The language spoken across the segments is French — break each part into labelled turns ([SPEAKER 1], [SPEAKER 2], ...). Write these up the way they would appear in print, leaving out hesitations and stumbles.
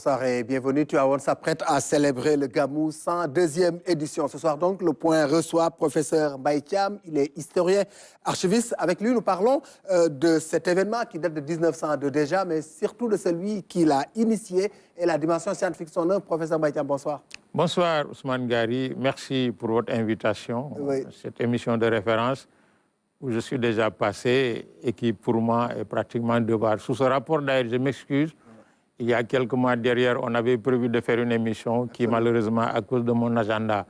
[SPEAKER 1] bonsoir et bienvenue. Tivaouane s'apprête à célébrer le Gamou 102e édition. Ce soir donc, le Point reçoit professeur Mbaye Thiam. Il est historien, archiviste. Avec lui, nous parlons de cet événement qui date de 1902 déjà, mais surtout de celui qui l'a initié et la dimension scientifique de son œuvre. Professeur Mbaye Thiam, bonsoir.
[SPEAKER 2] Bonsoir Ousmane Gari. Merci pour votre invitation.
[SPEAKER 1] Oui.
[SPEAKER 2] Cette émission de référence où je suis déjà passé et qui pour moi est pratiquement devoir. Sous ce rapport d'ailleurs, je m'excuse. Il y a quelques mois derrière, on avait prévu de faire une émission qui, malheureusement, à cause de mon agenda,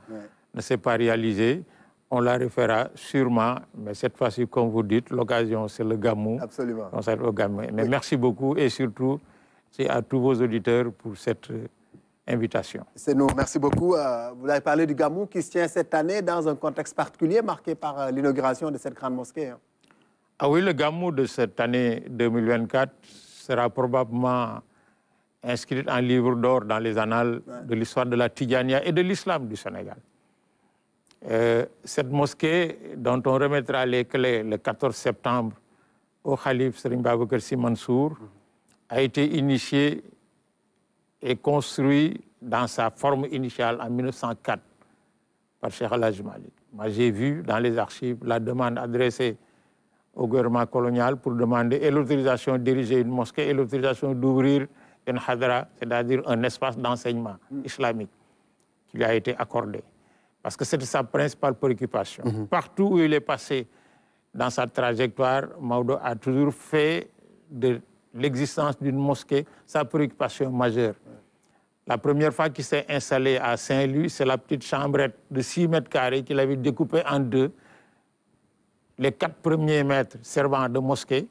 [SPEAKER 2] ne s'est pas réalisée. On la refera sûrement, mais cette fois-ci, comme vous dites, l'occasion, c'est le Gamou.
[SPEAKER 1] Absolument.
[SPEAKER 2] Mais merci beaucoup et surtout, c'est à tous vos auditeurs pour cette invitation.
[SPEAKER 1] C'est nous. Merci beaucoup. Vous avez parlé du Gamou qui se tient cette année dans un contexte particulier marqué par l'inauguration de cette grande mosquée.
[SPEAKER 2] Ah oui, le Gamou de cette année 2024 sera probablement inscrit en livre d'or dans les annales de l'histoire de la Tidjania et de l'islam du Sénégal. Cette mosquée, dont on remettra les clés le 14 septembre au Khalif Serigne Babacar Sy Mansour, a été initiée et construite dans sa forme initiale en 1904 par Cheikh El Hadji Malick. Moi, j'ai vu dans les archives la demande adressée au gouvernement colonial pour demander et l'autorisation de diriger une mosquée et l'autorisation d'ouvrir une hadra, c'est-à-dire un espace d'enseignement islamique qui lui a été accordé. Parce que c'était sa principale préoccupation. Partout où il est passé dans sa trajectoire, Maodo a toujours fait de l'existence d'une mosquée sa préoccupation majeure. La première fois qu'il s'est installé à Saint-Louis, c'est la petite chambrette de 6 mètres carrés qu'il avait découpée en deux. Les 4 premiers mètres servant de mosquée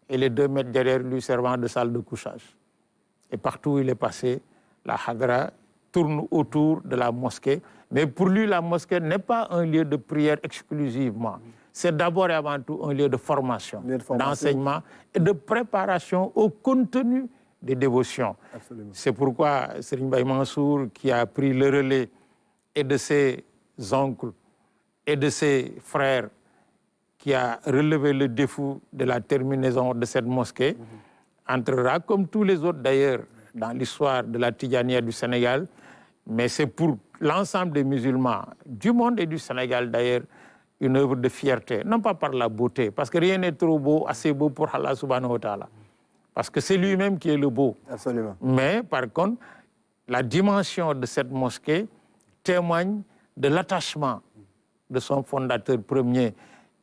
[SPEAKER 2] et les 2 mètres derrière lui servant de salle de couchage. Et partout où il est passé, la hadra tourne autour de la mosquée. Mais pour lui, la mosquée n'est pas un lieu de prière exclusivement. C'est d'abord et avant tout un lieu de formation, d'enseignement et de préparation au contenu des dévotions. C'est pourquoi Serigne Baye Mansour, qui a pris le relais et de ses oncles et de ses frères, qui a relevé le défi de la terminaison de cette mosquée, entrera, comme tous les autres d'ailleurs, dans l'histoire de la Tidjania du Sénégal. Mais c'est pour l'ensemble des musulmans du monde et du Sénégal d'ailleurs une œuvre de fierté, non pas par la beauté, parce que rien n'est trop beau, assez beau pour Allah subhanahu wa ta'ala. Parce que c'est lui-même qui est le beau.
[SPEAKER 1] Absolument.
[SPEAKER 2] Mais par contre, la dimension de cette mosquée témoigne de l'attachement de son fondateur premier.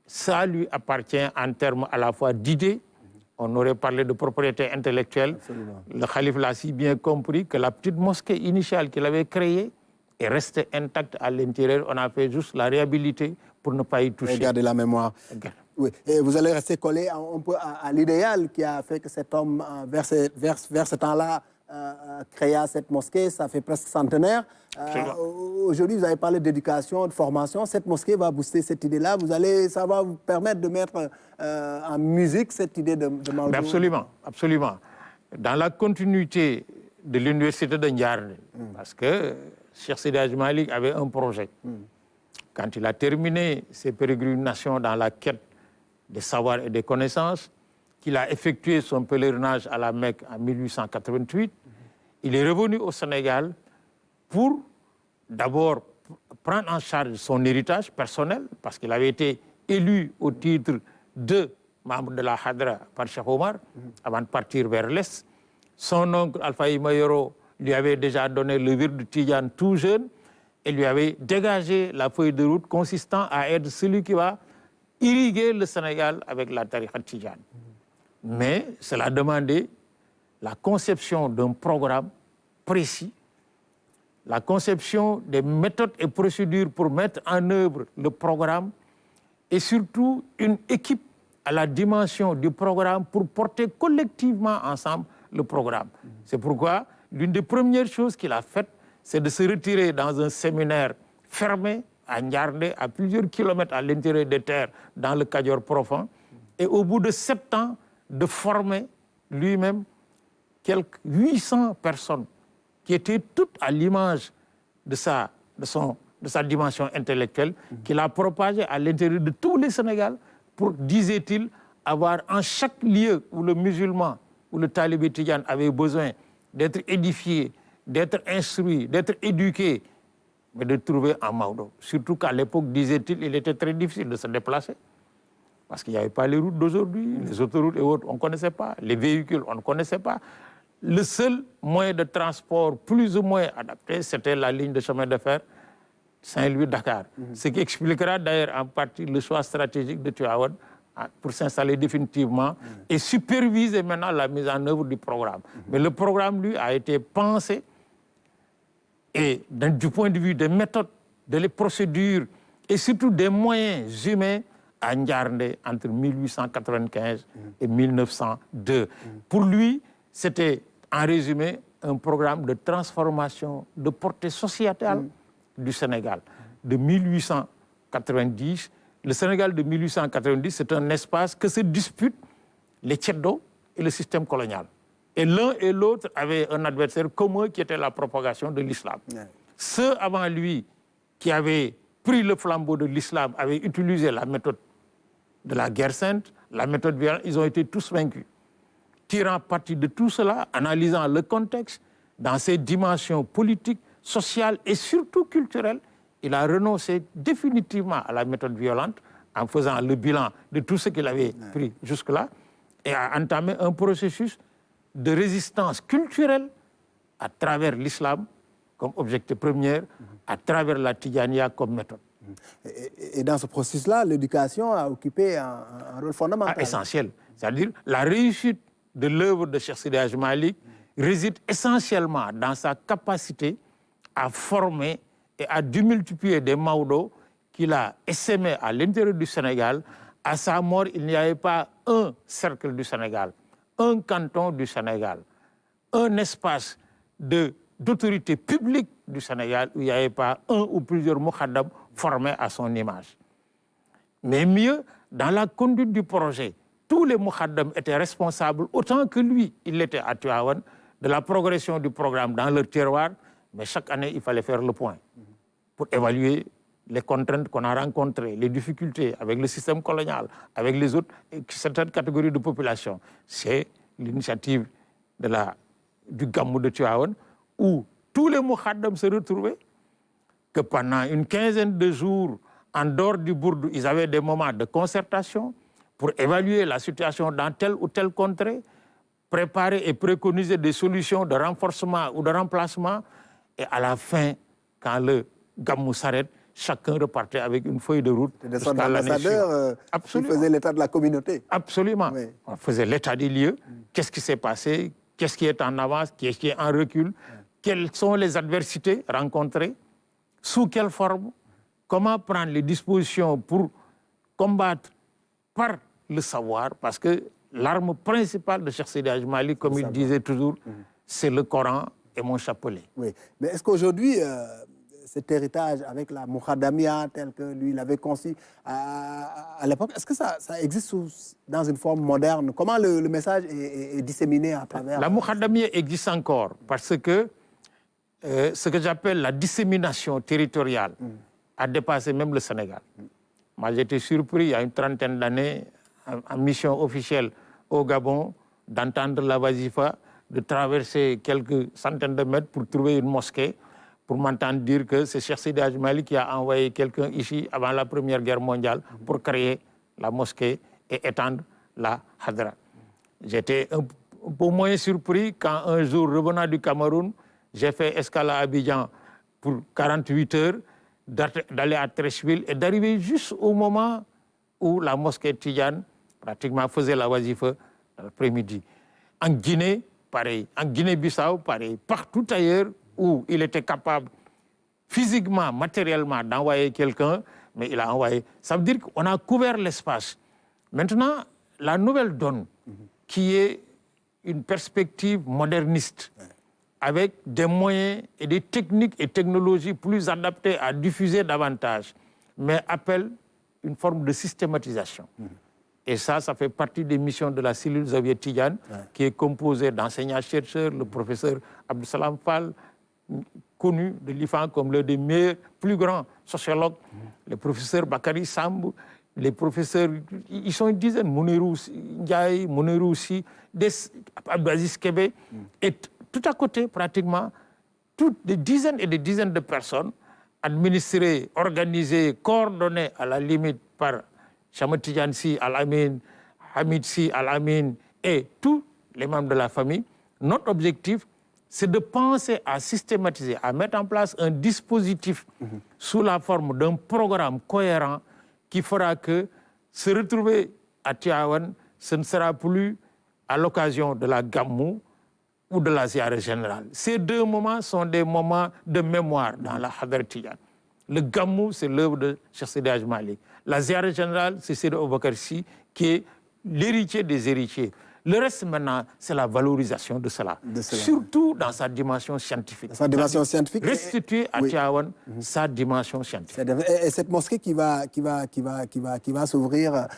[SPEAKER 2] Ça lui appartient en termes à la fois d'idées. On aurait parlé de propriété intellectuelle.
[SPEAKER 1] Absolument.
[SPEAKER 2] Le calife l'a si bien compris que la petite mosquée initiale qu'il avait créée est restée intacte à l'intérieur. On a fait juste la réhabiliter pour ne pas y toucher.
[SPEAKER 1] Regardez la mémoire. Oui. Et vous allez rester collé un peu à l'idéal qui a fait que cet homme, vers ce temps-là, créa cette mosquée. Ça fait presque centenaire. Aujourd'hui, vous avez parlé d'éducation, de formation. Cette mosquée va booster cette idée-là. Ça va vous permettre de mettre en musique cette idée de Maodo.
[SPEAKER 2] Absolument, absolument. Dans la continuité de l'université de Ndiarné, parce que Cheikh Seydi Hadji Malick avait un projet. Quand il a terminé ses pérégrinations dans la quête des savoirs et des connaissances, qu'il a effectué son pèlerinage à la Mecque en 1888, il est revenu au Sénégal pour d'abord prendre en charge son héritage personnel, parce qu'il avait été élu au titre de membre de la Hadra par Cheikh Omar, avant de partir vers l'Est. Son oncle Alpha Mayoro lui avait déjà donné le wird de Tidjane tout jeune et lui avait dégagé la feuille de route consistant à être celui qui va irriguer le Sénégal avec la tariqa Tidjane. Mais cela a demandé la conception d'un programme précis, la conception des méthodes et procédures pour mettre en œuvre le programme et surtout une équipe à la dimension du programme pour porter collectivement ensemble le programme. C'est pourquoi l'une des premières choses qu'il a faites, c'est de se retirer dans un séminaire fermé à Ndiarndé, à plusieurs kilomètres à l'intérieur des terres, dans le Kadior profond, et au bout de 7 ans, de former lui-même quelques 800 personnes qui étaient toutes à l'image de sa dimension intellectuelle, qu'il a propagée à l'intérieur de tous les Sénégal pour, disait-il, avoir en chaque lieu où le musulman ou le talibé tidjane avait besoin d'être édifié, d'être instruit, d'être éduqué, mais de trouver un Maodo. Surtout qu'à l'époque, disait-il, il était très difficile de se déplacer. Parce qu'il n'y avait pas les routes d'aujourd'hui, les autoroutes et autres, on ne connaissait pas. Les véhicules, on ne connaissait pas. Le seul moyen de transport plus ou moins adapté, c'était la ligne de chemin de fer Saint-Louis-Dakar. Ce qui expliquera d'ailleurs en partie le choix stratégique de Tivaouane pour s'installer définitivement et superviser maintenant la mise en œuvre du programme. Mais le programme, lui, a été pensé et du point de vue des méthodes, des procédures et surtout des moyens humains à Ndiarndé entre 1895 et 1902. Pour lui, c'était en résumé un programme de transformation de portée sociétale du Sénégal. De 1890, le Sénégal de 1890, c'est un espace que se disputent les Tchèdos et le système colonial. Et l'un et l'autre avaient un adversaire commun qui était la propagation de l'islam. Ceux avant lui qui avaient pris le flambeau de l'islam avaient utilisé la méthode de la guerre sainte, la méthode violente, ils ont été tous vaincus. Tirant parti de tout cela, analysant le contexte dans ses dimensions politiques, sociales et surtout culturelles, il a renoncé définitivement à la méthode violente en faisant le bilan de tout ce qu'il avait pris jusque-là et a entamé un processus de résistance culturelle à travers l'islam comme objectif premier, à travers la Tidjania comme méthode.
[SPEAKER 1] Et dans ce processus-là, l'éducation a occupé un rôle fondamental.
[SPEAKER 2] Essentiel. C'est-à-dire la réussite de l'œuvre de Cheikh Seydi Hadji Malick réside essentiellement dans sa capacité à former et à démultiplier des Maodo qu'il a essaimés à l'intérieur du Sénégal. À sa mort, il n'y avait pas un cercle du Sénégal, un canton du Sénégal, un espace d'autorité publique du Sénégal où il n'y avait pas un ou plusieurs moukhadam formés à son image. Mais mieux, dans la conduite du projet, tous les moukhadam étaient responsables, autant que lui, il l'était à Tivaouane, de la progression du programme dans leur terroir, mais chaque année, il fallait faire le point pour évaluer les contraintes qu'on a rencontrées, les difficultés avec le système colonial, avec les autres, certaines catégories de population. C'est l'initiative du Gamou de Tivaouane, où tous les moukhadam se retrouvaient, que pendant une quinzaine de jours, en dehors du Bourdou, ils avaient des moments de concertation pour évaluer la situation dans telle ou telle contrée, préparer et préconiser des solutions de renforcement ou de remplacement. Et à la fin, quand le Gamou s'arrête, chacun repartait avec une feuille de route.
[SPEAKER 1] C'était son ambassadeur qui faisait l'état de la communauté.
[SPEAKER 2] Absolument. Oui. On faisait l'état des lieux. Qu'est-ce qui s'est passé? Qu'est-ce qui est en avance? Qu'est-ce qui est en recul? Quelles sont les adversités rencontrées? Sous quelle forme? Comment prendre les dispositions pour combattre par le savoir? Parce que l'arme principale de Cheikh Seydi Hadji Malick, comme il disait toujours, c'est le Coran et mon chapelet.
[SPEAKER 1] Oui, mais est-ce qu'aujourd'hui, cet héritage avec la Moukhadamia tel que lui l'avait conçu à l'époque, est-ce que ça existe dans une forme moderne? Comment le message est disséminé à travers...
[SPEAKER 2] La Moukhadamia existe encore parce que ce que j'appelle la dissémination territoriale a dépassé même le Sénégal. Moi, j'étais surpris il y a une trentaine d'années, en mission officielle au Gabon, d'entendre la Wazifa, de traverser quelques centaines de mètres pour trouver une mosquée, pour m'entendre dire que c'est Cheikh Seydi Hadji Malick qui a envoyé quelqu'un ici avant la Première Guerre mondiale pour créer la mosquée et étendre la Hadra. J'étais un peu moins surpris quand un jour, revenant du Cameroun, j'ai fait escale à Abidjan pour 48 heures, d'aller à Treichville et d'arriver juste au moment où la mosquée Tidjane pratiquement faisait la wazifa l'après-midi. En Guinée, pareil. En Guinée-Bissau, pareil. Partout ailleurs où il était capable physiquement, matériellement d'envoyer quelqu'un, mais il a envoyé. Ça veut dire qu'on a couvert l'espace. Maintenant, la nouvelle donne, qui est une perspective moderniste, avec des moyens et des techniques et technologies plus adaptées à diffuser davantage, mais appelle une forme de systématisation. Et ça fait partie des missions de la cellule Xavier Tidjane, qui est composée d'enseignants-chercheurs, le professeur Abdou Salam Fall, connu de l'IFAN comme l'un des meilleurs, plus grands sociologues, le professeur Bakary Samb, les professeurs, ils sont une dizaine, Mounirou Ndiaye, Mounirou aussi, Abdelaziz Kébé, et tout à côté, pratiquement, toutes des dizaines et des dizaines de personnes administrées, organisées, coordonnées à la limite par Chamat Tidiane Sy Al-Amin, Hamid Sy Al-Amin et tous les membres de la famille. Notre objectif, c'est de penser à systématiser, à mettre en place un dispositif sous la forme d'un programme cohérent qui fera que se retrouver à Tivaouane, ce ne sera plus à l'occasion de la Gamou ou de la Ziara générale. Ces deux moments sont des moments de mémoire dans la Hadar Tidiane. Le Gamou, c'est l'œuvre de Cheikh Seydi Hadji Malick. La Ziara générale, c'est Seydi Aboubacar Sy, qui est l'héritier des héritiers. Le reste, maintenant, c'est la valorisation de cela. Surtout dans sa dimension scientifique.
[SPEAKER 1] Sa dimension scientifique.
[SPEAKER 2] Restituer à Tivaouane sa dimension scientifique.
[SPEAKER 1] Et cette mosquée qui va s'ouvrir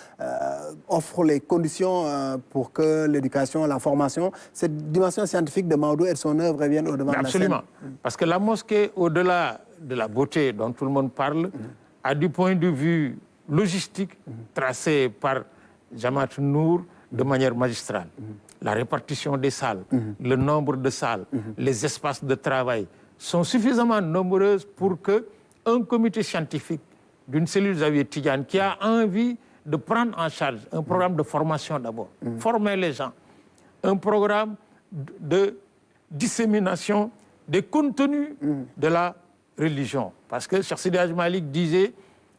[SPEAKER 1] offre les conditions pour que l'éducation, la formation, cette dimension scientifique de Maodo et de son œuvre reviennent au-devant de la scène.
[SPEAKER 2] Absolument. Parce que la mosquée, au-delà de la beauté dont tout le monde parle, a du point de vue logistique, tracé par Jamaat Nour, de manière magistrale. La répartition des salles, le nombre de salles, les espaces de travail sont suffisamment nombreuses pour qu'un comité scientifique d'une cellule Zawiya Tidiane qui a envie de prendre en charge un programme de formation d'abord, former les gens, un programme de dissémination des contenus de la religion. Parce que Cheikh Seydi Hadji Malick disait,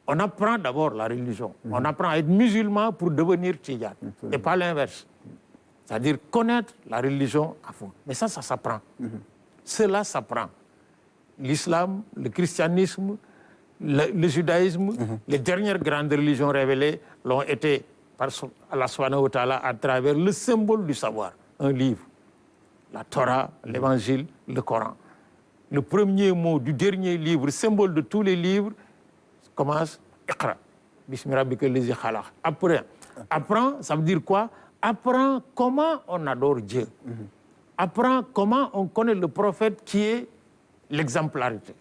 [SPEAKER 2] on apprend d'abord la religion. On apprend à être musulman pour devenir Tidiane. Et pas l'inverse. C'est-à-dire connaître la religion à fond. Mais ça s'apprend. Cela s'apprend. L'islam, le christianisme, le judaïsme, les dernières grandes religions révélées l'ont été par Allah subhanahu wa ta'ala à travers le symbole du savoir. Un livre. La Torah, l'évangile, le Coran. Le premier mot du dernier livre, symbole de tous les livres, commence Iqra. Bismi rabbika allazi khalaq. Apprends, ça veut dire quoi? Apprends comment on adore Dieu. Apprends comment on connaît le prophète qui est l'exemplarité.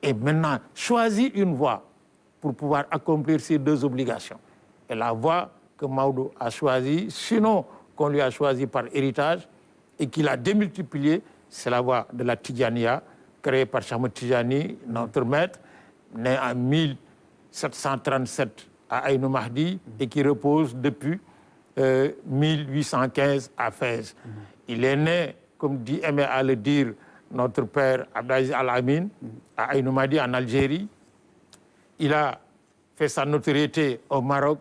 [SPEAKER 2] Et maintenant, choisis une voie pour pouvoir accomplir ces deux obligations. Et la voie que Maodo a choisie, sinon qu'on lui a choisie par héritage et qu'il a démultipliée, c'est la voie de la Tidjaniya, créée par Chamat Tidjani, notre maître, né en 1737 à Aïnou Mahdi et qui repose depuis 1815 à Fès. Il est né, comme aimait à le dire notre père Abdelaziz Al-Amin, à Aïnou Mahdi en Algérie. Il a fait sa notoriété au Maroc,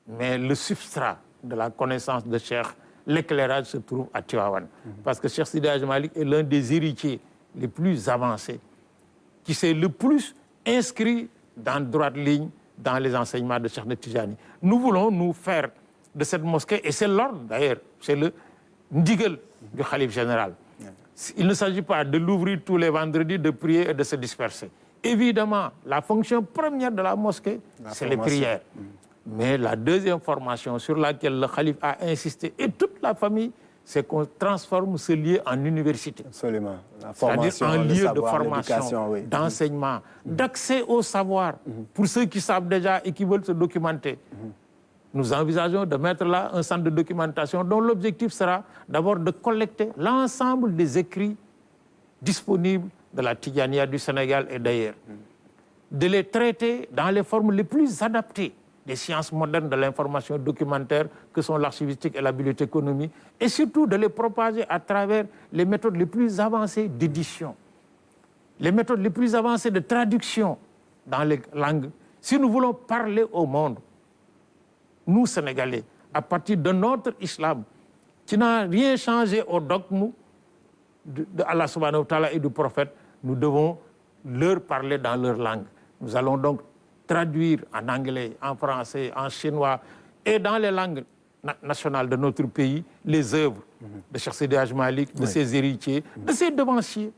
[SPEAKER 2] mais le substrat de la connaissance de Cheikh, l'éclairage se trouve à Tivaouane. Parce que Cheikh Seydi Hadji Malick est l'un des héritiers les plus avancés, qui s'est le plus inscrit dans droite ligne dans les enseignements de Cheikh Tidjani. Nous voulons nous faire de cette mosquée, et c'est l'ordre d'ailleurs, c'est le ndigal du Khalif général. Il ne s'agit pas de l'ouvrir tous les vendredis, de prier et de se disperser. Évidemment, la fonction première de la mosquée, c'est les prières. Mais la deuxième formation sur laquelle le Khalif a insisté, et toute la famille, c'est qu'on transforme ce lieu en université.
[SPEAKER 1] Absolument.
[SPEAKER 2] C'est-à-dire un lieu de formation, d'enseignement, d'accès au savoir, pour ceux qui savent déjà et qui veulent se documenter. Nous envisageons de mettre là un centre de documentation dont l'objectif sera d'abord de collecter l'ensemble des écrits disponibles de la Tidjaniya du Sénégal et d'ailleurs, de les traiter dans les formes les plus adaptées des sciences modernes de l'information documentaire que sont l'archivistique et la bibliothéconomie, et surtout de les propager à travers les méthodes les plus avancées d'édition, les méthodes les plus avancées de traduction dans les langues. Si nous voulons parler au monde, nous Sénégalais, à partir de notre islam, qui n'a rien changé au dogme de Allah subhanahu wa ta'ala et du prophète, nous devons leur parler dans leur langue. Nous allons donc traduire en anglais, en français, en chinois et dans les langues nationales de notre pays les œuvres de Cheikh Seydi Hadji Malick, de ses héritiers, de ses devanciers.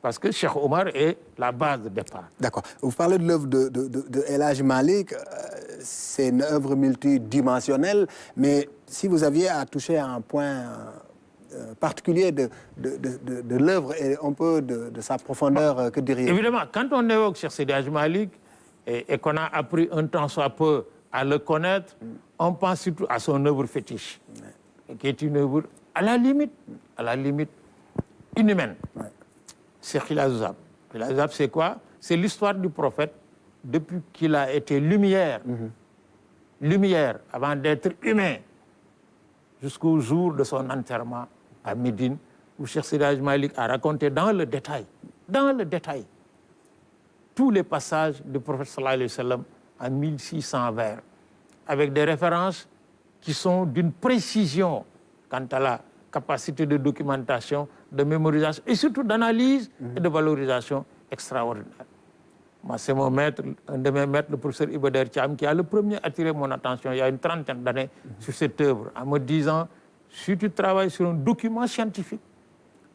[SPEAKER 2] Parce que Cheikh Omar est la base de départ.
[SPEAKER 1] D'accord. Vous parlez de l'œuvre de El Hadji Malick, c'est une œuvre multidimensionnelle, mais si vous aviez à toucher à un point particulier de l'œuvre et un peu de sa profondeur, que diriez-vous?
[SPEAKER 2] Évidemment, quand on évoque Cheikh Seydi Hadji Malick et qu'on a appris un temps soit peu à le connaître, on pense surtout à son œuvre fétiche, qui est une œuvre à la limite, inhumaine. Ouais. C'est Khilazouab. Khilazouab, c'est quoi? C'est l'histoire du prophète depuis qu'il a été lumière, lumière avant d'être humain, jusqu'au jour de son enterrement à Médine, où Cheikh Seydi Hadji Malick a raconté dans le détail, tous les passages du prophète sallallahu alayhi wa sallam en 1600 vers, avec des références qui sont d'une précision quant à la capacité de documentation, de mémorisation et surtout d'analyse et de valorisation extraordinaire. Moi, c'est mon maître, un de mes maîtres, le professeur Ibader Thiam, qui a le premier attiré mon attention il y a une trentaine d'années sur cette œuvre, en me disant, si tu travailles sur un document scientifique,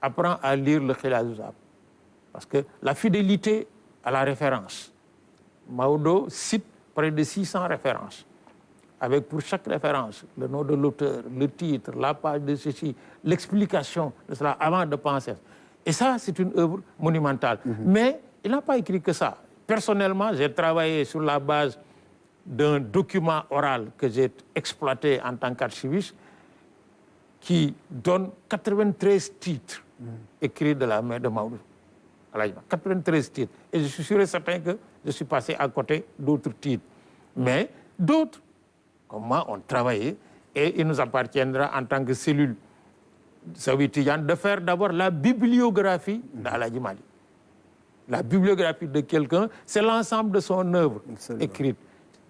[SPEAKER 2] apprends à lire le Khilazouab. Parce que la fidélité à la référence. Maodo cite près de 600 références, avec pour chaque référence le nom de l'auteur, le titre, la page de ceci, l'explication de cela avant de penser. Et ça, c'est une œuvre monumentale. Mais il n'a pas écrit que ça. Personnellement, j'ai travaillé sur la base d'un document oral que j'ai exploité en tant qu'archiviste qui donne 93 titres écrits de la main de Maodo. 93 titres. Et je suis sûr et certain que je suis passé à côté d'autres titres. Mais d'autres, comme moi, ont travaillé et il nous appartiendra en tant que cellule Sawitiyan de faire d'abord la bibliographie d'Aladji Malick. La bibliographie de quelqu'un, c'est l'ensemble de son œuvre écrite,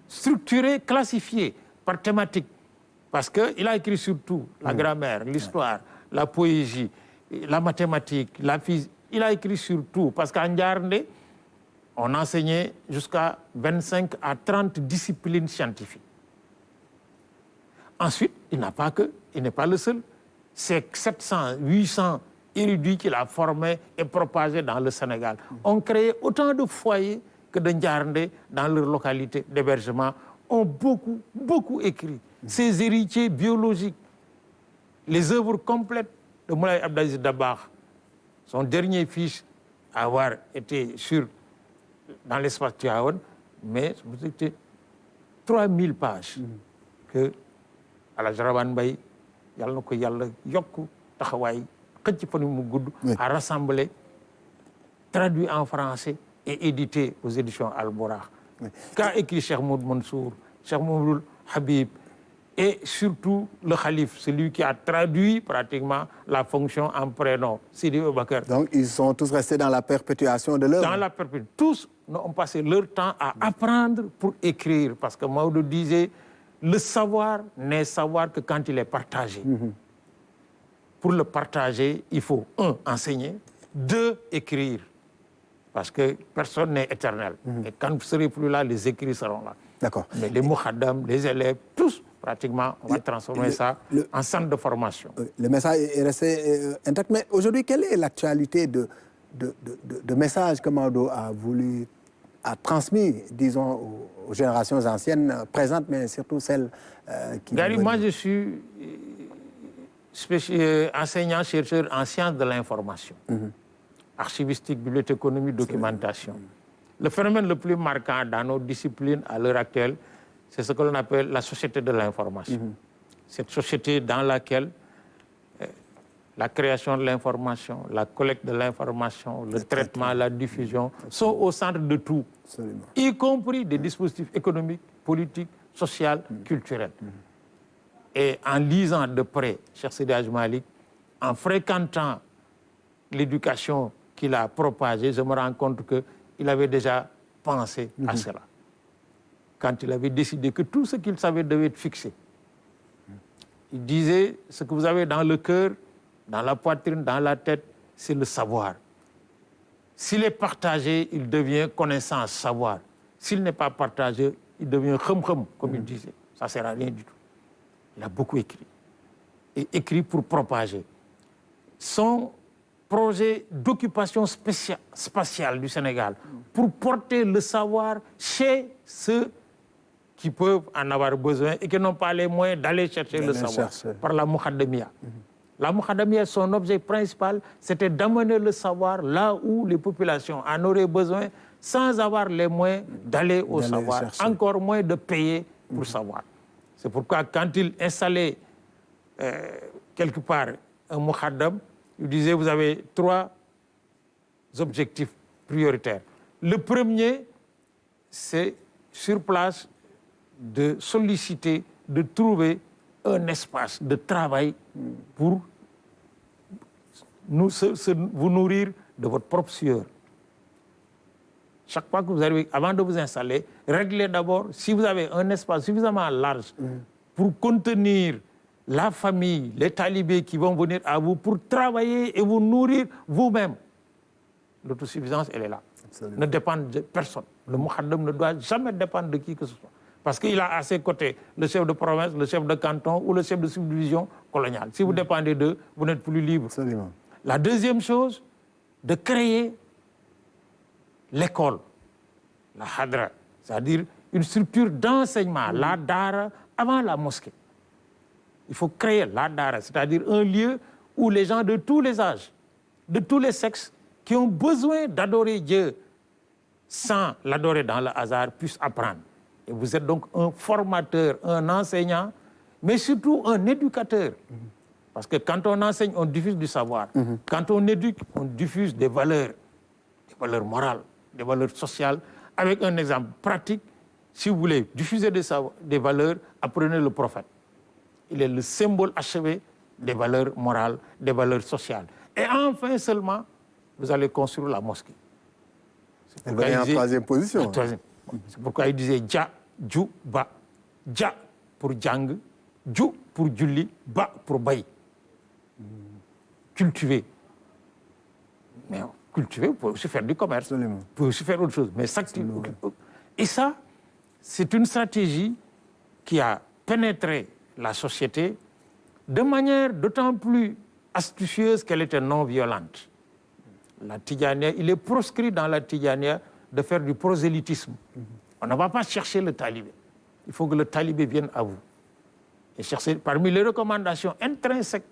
[SPEAKER 2] structurée, classifiée par thématique. Parce qu'il a écrit sur tout, la grammaire, l'histoire, la poésie, la mathématique, la physique. Il a écrit sur tout, parce qu'en Ndiarndé, on enseignait jusqu'à 25 à 30 disciplines scientifiques. Ensuite, il n'est pas le seul. C'est 700, 800 érudits qu'il a formés et propagés dans le Sénégal. On créé autant de foyers que de Ndiarndé dans leur localité d'hébergement ont beaucoup écrit. Ces héritiers biologiques, les œuvres complètes de Moulay Abdelaziz Dabakh, son dernier fils à avoir été dans l'espace Tivaouane, mais c'était 3000 pages que Alhaji Rawane Mbaye, yàlla na ko yàlla yokk taxawaay xëcc fan mu gudd, a rassemblé, traduit en français et édité aux éditions Al-Borakh. Qu'a écrit Cheikh Maud Mansour, Cheikh Mamadou Habib, et surtout le Khalif, celui qui a traduit pratiquement la fonction en prénom, Sidi Abubakar.
[SPEAKER 1] Donc ils sont tous restés dans la perpétuation de l'œuvre.
[SPEAKER 2] Dans la perpétuation. Tous ont passé leur temps à apprendre pour écrire, parce que Maodo disait, le savoir n'est savoir que quand il est partagé. Pour le partager, il faut, 1, enseigner, 2, écrire. Parce que personne n'est éternel. Et quand vous ne serez plus là, les écrits seront là.
[SPEAKER 1] D'accord.
[SPEAKER 2] Mais les mouhaddam, les élèves, tous, pratiquement, on va transformer ça en centre de formation.
[SPEAKER 1] Le message est resté intact. Mais aujourd'hui, quelle est l'actualité de messages que Maodo a transmis, disons, aux générations anciennes, présentes, mais surtout celles qui...
[SPEAKER 2] Gary, moi, je suis enseignant, chercheur en sciences de l'information, archivistique, bibliothéconomie, documentation. Le phénomène le plus marquant dans nos disciplines à l'heure actuelle, c'est ce que l'on appelle la société de l'information. Cette société dans laquelle la création de l'information, la collecte de l'information, le traitement, la diffusion sont au centre de tout, y compris des dispositifs économiques, politiques, sociaux, culturels. Et en lisant de près Cheikh Seydi Hadji Malick, en fréquentant l'éducation qu'il a propagée, je me rends compte qu'il avait déjà pensé à cela. Quand il avait décidé que tout ce qu'il savait devait être fixé. Il disait, ce que vous avez dans le cœur, dans la poitrine, dans la tête, c'est le savoir. S'il est partagé, il devient connaissance, savoir. S'il n'est pas partagé, il devient khum, comme il disait. Ça ne sert à rien du tout. Il a beaucoup écrit. Et écrit pour propager. Son projet d'occupation spatiale du Sénégal, pour porter le savoir chez ceux qui peuvent en avoir besoin et qui n'ont pas les moyens d'aller chercher le savoir par la Moukhadamia. La Moukhadamia, son objet principal, c'était d'amener le savoir là où les populations en auraient besoin sans avoir les moyens d'aller au savoir, encore moins de payer pour savoir. C'est pourquoi quand il installait quelque part un mukhaddam, il disait vous avez 3 objectifs prioritaires. Le premier, c'est sur place de solliciter, de trouver un espace de travail pour vous nourrir de votre propre sueur. Chaque fois que vous arrivez, avant de vous installer, réglez d'abord si vous avez un espace suffisamment large pour contenir la famille, les talibés qui vont venir à vous pour travailler et vous nourrir vous-même. L'autosuffisance, elle est là. Absolument. Ne dépend de personne. Le mukhaddam ne doit jamais dépendre de qui que ce soit. Parce qu'il a à ses côtés le chef de province, le chef de canton ou le chef de subdivision coloniale. Si vous dépendez d'eux, vous n'êtes plus libre.
[SPEAKER 1] Absolument.
[SPEAKER 2] La deuxième chose, de créer l'école, la hadra, c'est-à-dire une structure d'enseignement, la dara, avant la mosquée. Il faut créer la dara, c'est-à-dire un lieu où les gens de tous les âges, de tous les sexes, qui ont besoin d'adorer Dieu sans l'adorer dans le hasard, puissent apprendre. Et vous êtes donc un formateur, un enseignant, mais surtout un éducateur. Parce que quand on enseigne, on diffuse du savoir. Quand on éduque, on diffuse des valeurs morales, des valeurs sociales. Avec un exemple pratique, si vous voulez diffuser des valeurs, apprenez le prophète. Il est le symbole achevé des valeurs morales, des valeurs sociales. Et enfin seulement, vous allez construire la mosquée.
[SPEAKER 1] Elle va être en troisième position.
[SPEAKER 2] C'est pourquoi il disait Dja, Dju, Ba. Dja pour Djang, Dju pour Djuli, Ba pour Baï. Cultiver. Mais cultiver, vous pouvez aussi faire du commerce.
[SPEAKER 1] Absolument.
[SPEAKER 2] Vous pouvez aussi faire autre chose. Mais et ça, c'est une stratégie qui a pénétré la société de manière d'autant plus astucieuse qu'elle était non violente. La Tidjania, il est proscrit dans la Tidjania de faire du prosélytisme. On ne va pas chercher le talibé. Il faut que le talibé vienne à vous. Et chercher, parmi les recommandations intrinsèques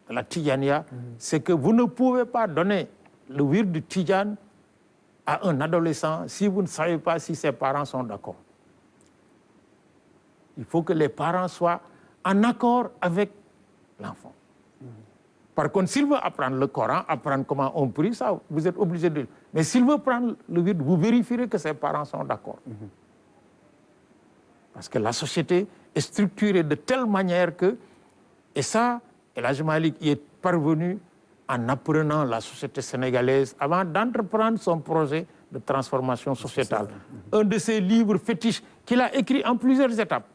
[SPEAKER 2] de la Tidjania, c'est que vous ne pouvez pas donner le wird du Tidjan à un adolescent si vous ne savez pas si ses parents sont d'accord. Il faut que les parents soient en accord avec l'enfant. Par contre, s'il veut apprendre le Coran, apprendre comment on prie, ça, vous êtes obligé de... Mais s'il veut prendre le wird, vous vérifierez que ses parents sont d'accord. Parce que la société est structurée de telle manière que... Et ça, El Hadji Malick y est parvenu en apprenant la société sénégalaise avant d'entreprendre son projet de transformation sociétale. Un de ses livres fétiches qu'il a écrit en plusieurs étapes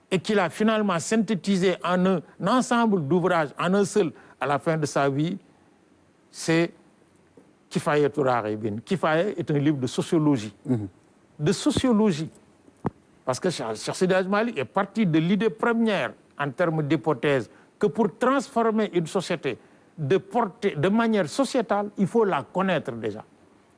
[SPEAKER 2] et qu'il a finalement synthétisé en un ensemble d'ouvrages, en un seul, à la fin de sa vie, c'est Kifayatul Raghibin. Kifaya est un livre de sociologie. De sociologie. Parce que Cheikh Seydi Hadji Malick est parti de l'idée première, en termes d'hypothèse, que pour transformer une société de manière sociétale, il faut la connaître déjà.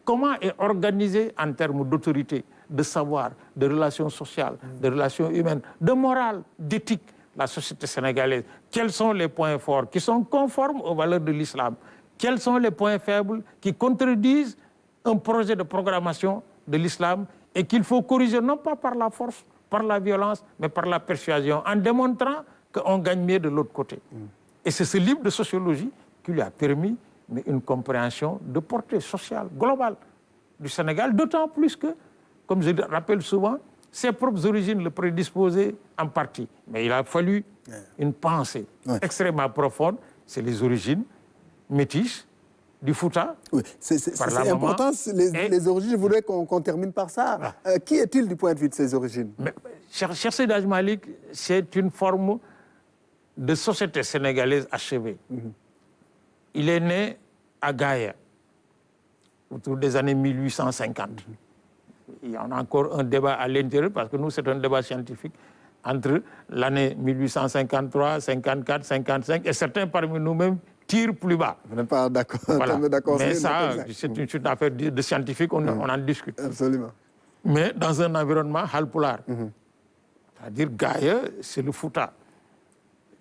[SPEAKER 2] Comment est organisée en termes d'autorité, de savoir, de relations sociales, de relations humaines, de morale, d'éthique, la société sénégalaise? Quels sont les points forts qui sont conformes aux valeurs de l'islam? Quels sont les points faibles qui contredisent un projet de programmation de l'islam et qu'il faut corriger non pas par la force, par la violence, mais par la persuasion, en démontrant qu'on gagne mieux de l'autre côté. Et c'est ce livre de sociologie qui lui a permis une compréhension de portée sociale globale du Sénégal, d'autant plus que, comme je le rappelle souvent, ses propres origines le prédisposaient en partie. Mais il a fallu une pensée extrêmement profonde, c'est les origines métisses du Fouta.
[SPEAKER 1] Oui, c'est important, les origines. Je voudrais qu'on termine par ça. Qui est-il du point de vue de ses origines?
[SPEAKER 2] Cheikh Seydi Hadji Malick, c'est une forme de société sénégalaise achevée. Il est né à Gaïa, autour des années 1850. Il y en a encore un débat à l'intérieur, parce que nous, c'est un débat scientifique, entre l'année 1853, 54, 55, et certains parmi nous-mêmes tirent plus bas.
[SPEAKER 1] Vous n'êtes pas d'accord?
[SPEAKER 2] Voilà. Mais ça, c'est une affaire de scientifique, on en discute.
[SPEAKER 1] Absolument.
[SPEAKER 2] Mais dans un environnement halpolar. C'est-à-dire Gaïa, c'est le Fouta.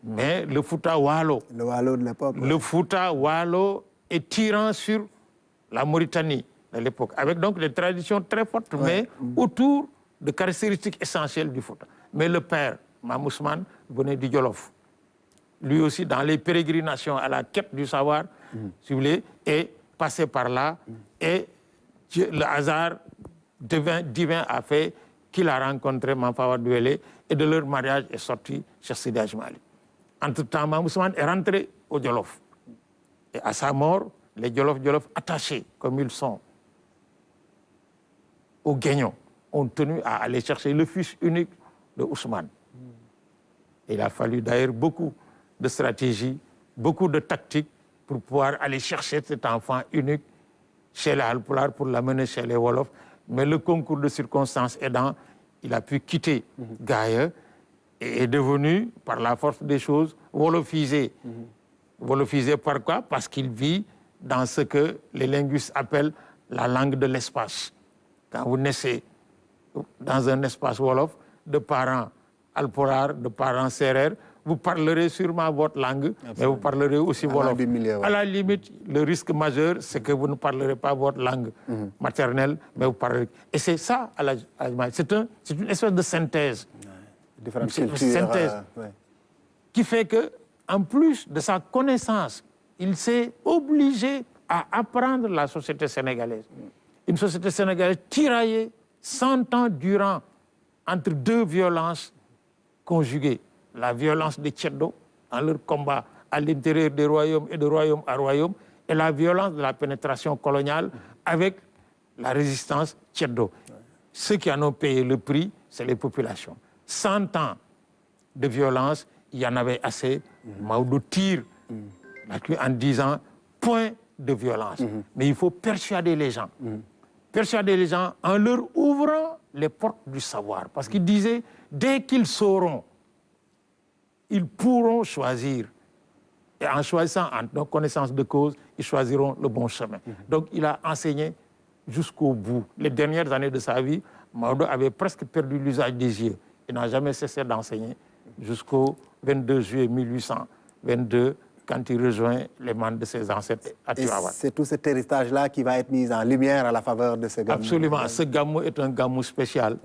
[SPEAKER 2] Mais le Fouta Walo.
[SPEAKER 1] Le Walo de l'époque.
[SPEAKER 2] Le Fouta Walo est tirant sur la Mauritanie de l'époque, avec donc des traditions très fortes, mais autour de caractéristiques essentielles du Fouta. Mais le père, Mame Ousmane, venait du Jolof. lui aussi dans les pérégrinations à la quête du savoir, si vous voulez, est passé par là, et le hasard divin a fait qu'il a rencontré Mame Fawade Wellé, et de leur mariage est sorti Cheikh Seydi Hadji Malick. Entre-temps, Mame Ousmane est rentré au Jolof. Et à sa mort, les Jolof attachés, comme ils sont, au Guignon, ont tenu à aller chercher le fils unique de Ousmane. Il a fallu d'ailleurs beaucoup de stratégie, beaucoup de tactique pour pouvoir aller chercher cet enfant unique chez les Halpulaar pour l'amener chez les Wolof. Mais le concours de circonstances aidant, il a pu quitter Gaïa et est devenu, par la force des choses, wolofisé. Wolofisé par quoi? Parce qu'il vit dans ce que les linguistes appellent la langue de l'espace. Quand vous naissez dans un espace Wolof, de parents Halpulaar, de parents Serer, vous parlerez sûrement votre langue, mais vous parlerez aussi Wolof. À la limite, le risque majeur, c'est que vous ne parlerez pas votre langue maternelle, mais vous parlerez. Et c'est ça, c'est une espèce de synthèse.
[SPEAKER 1] Différentes cultures,
[SPEAKER 2] qui fait que, en plus de sa connaissance, il s'est obligé à apprendre la société sénégalaise. Une société sénégalaise tiraillée 100 ans durant entre deux violences conjuguées. La violence des Tcheddo en leur combat à l'intérieur des royaumes et de royaume à royaume, et la violence de la pénétration coloniale avec la résistance Tcheddo. Ceux qui en ont payé le prix, c'est les populations. 100 ans de violence, il y en avait assez. Maodo tire en disant point de violence. Mais il faut persuader les gens. Persuader les gens en leur ouvrant les portes du savoir. Parce qu'il disait, dès qu'ils sauront, ils pourront choisir. Et en choisissant, en connaissance de cause, ils choisiront le bon chemin. Donc il a enseigné jusqu'au bout. Les dernières années de sa vie, Maodo avait presque perdu l'usage des yeux. Il n'a jamais cessé d'enseigner jusqu'au 22 juillet 1822, quand il rejoint les membres de ses ancêtres à Tivaouane.
[SPEAKER 1] C'est tout cet héritage-là qui va être mis en lumière à la faveur de ce gamou.
[SPEAKER 2] Absolument. Ce gamou est un gamou spécial.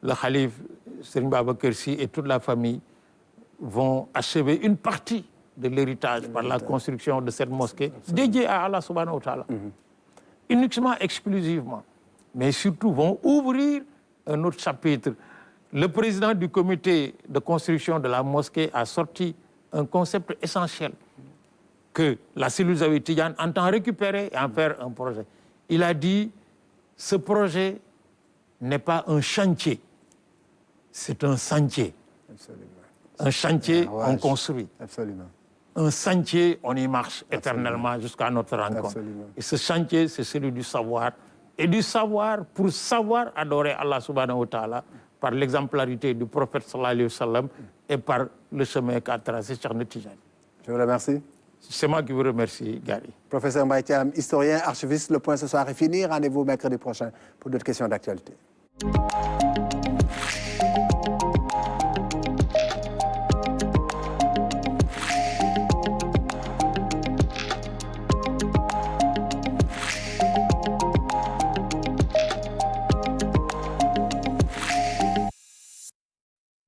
[SPEAKER 2] Le Khalif Serigne Babacar Sy et toute la famille vont achever une partie de l'héritage par la construction de cette mosquée dédiée à Allah subhanahu wa ta'ala. Uniquement, exclusivement. Mais surtout vont ouvrir un autre chapitre. Le président du comité de construction de la mosquée a sorti un concept essentiel que la cellule Zawiya Tidiane entend récupérer et en faire un projet. Il a dit, ce projet n'est pas un chantier, c'est un sentier.
[SPEAKER 1] Absolument.
[SPEAKER 2] Un chantier, on construit.
[SPEAKER 1] Absolument.
[SPEAKER 2] Un sentier, on y marche éternellement jusqu'à notre rencontre.
[SPEAKER 1] Absolument.
[SPEAKER 2] Et ce chantier, c'est celui du savoir. Et du savoir, pour savoir adorer Allah subhanahu wa ta'ala, par l'exemplarité du prophète sallallahu alayhi wa sallam et par le chemin qu'a tracé Cheikh Tidiane.
[SPEAKER 1] Je vous remercie.
[SPEAKER 2] C'est moi qui vous remercie, Gary.
[SPEAKER 1] Professeur Mbaye Thiam, historien, archiviste, le point ce soir est fini. Rendez-vous mercredi prochain pour d'autres questions d'actualité.